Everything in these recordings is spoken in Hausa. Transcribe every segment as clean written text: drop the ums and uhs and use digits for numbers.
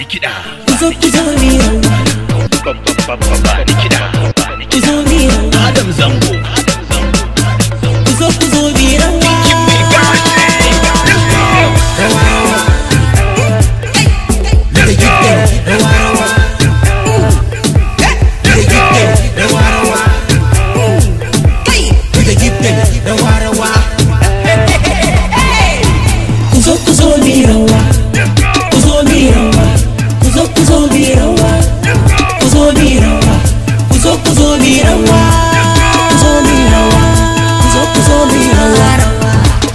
Bani kiɗa. Kuzo mi rawa. Bani kiɗa. Kuzo mi rawa. Adam Zango. Kuzo mi rawa. Tynking mai gashi. Let's go. Rawa rawa. Let's go. Rawa rawa. Let's go. Rawa rawa. Rawa rawa. Kuzo mi rawa. Kuzo mi rawa. Kuzo mi rawa. Kuzo mi rawa. Kuzo mi rawa. Kuzo mi rawa. Kuzo mi rawa.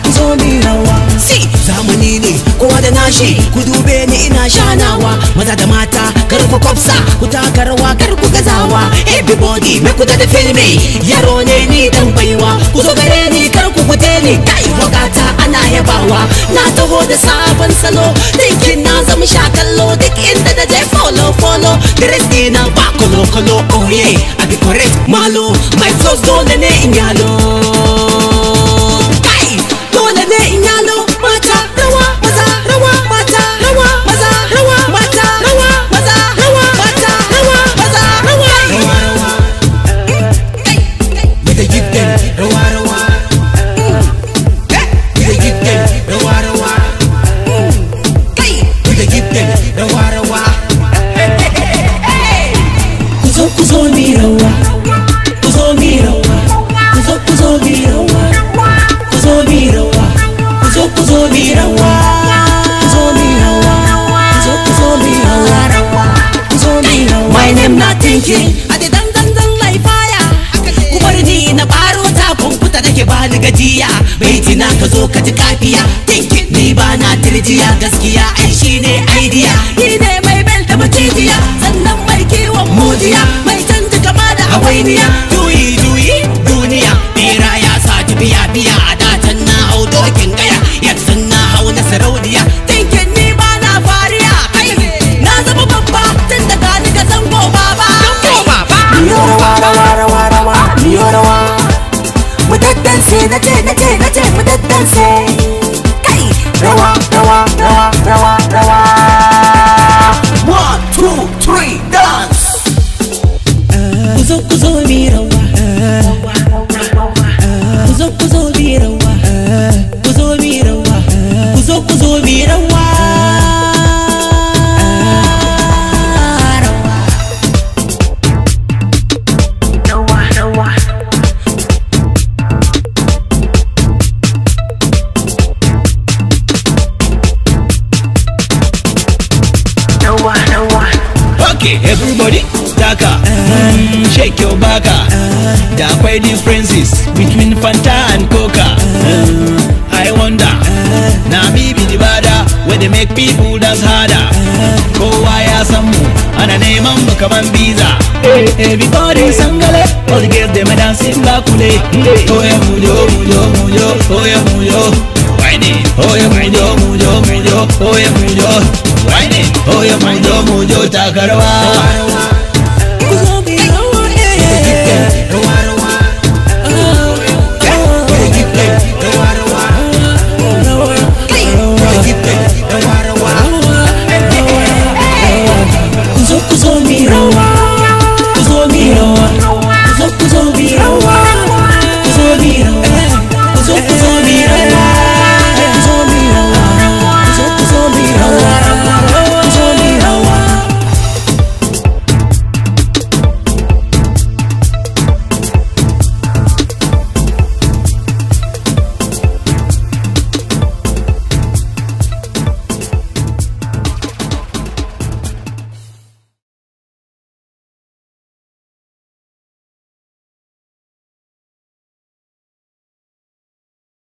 Kuzo mi rawa. Si zamani ne kowa da nashi, ku dube ni ina shanawa. Maza da mata kar ku kwafsa, ku taka rawa kar ku gazawa. Everybody me ku da filmi, yaro ne ni dan baiwa. Ku zo gare ni kar ku guje ni, kai wakata ana yabawa. Na taho da sabon salo, Tynking na zama shakallo. Duk inda da je follow the rest dina ba kolo oh yeah, I be correct malo. My flows dole ne in yalo, kai dole ne in yalo. Mata rawa, maza rawa, mata rawa, maza rawa, mata rawa, maza rawa, mata rawa, maza rawa. Rawa rawa, we dey give them rawa rawa. We dey give them rawa rawa. We dey give them rawa rawa. Kuzo mi rawa. Kuzo mi rawa. Kuzo mi rawa. Kuzo mi rawa. Kuzo mi rawa. Kuzo mi rawa. Kuzo mi rawa. Kuzo mi rawa. My name not Tynking. I did dan like fire. Ku bar ni na baro ta kumfuta nake ba ni gajiya. Baiti na ka zo ka ji kafiya. Tynking ni ba na tirjiya, gaskiya ai shine idea. Ni ne mai bel da macijiya, sannan mai kiwon mujiya, mai canza kama da hawainiya. Juyi duniya, bera ya sa biya a datan na hau dokin gaya, yanzu na hau na sarauniya. Tynking ni ba na fariya, kai na zama babba tun daga ni ga zango baba. Miyo rawa rawa rawa rawa, miyo rawa. Mu daddanse nace mu daddanse. Kai rawa rawa rawa rawa rawa. 1, 2, 3, dance. Kuzo mi rawa. Kuzo mi rawa. Kuzo mi rawa. Kuzo mi rawa. Okay, everybody, taka, shake your baka. There are quite differences between Fanta and Coca. I wonder, now me be the bada where they make people dance harder. Kowa ya samu, ana neman mu kaman biza. Everybody sangale, all the girls them a dancing bakule. Oh yeah, mujo, oh yeah, mujo. Whining, oh yeah, mujo, oh yeah, mujo. Whining, oh yeah, mujo, taka rawa.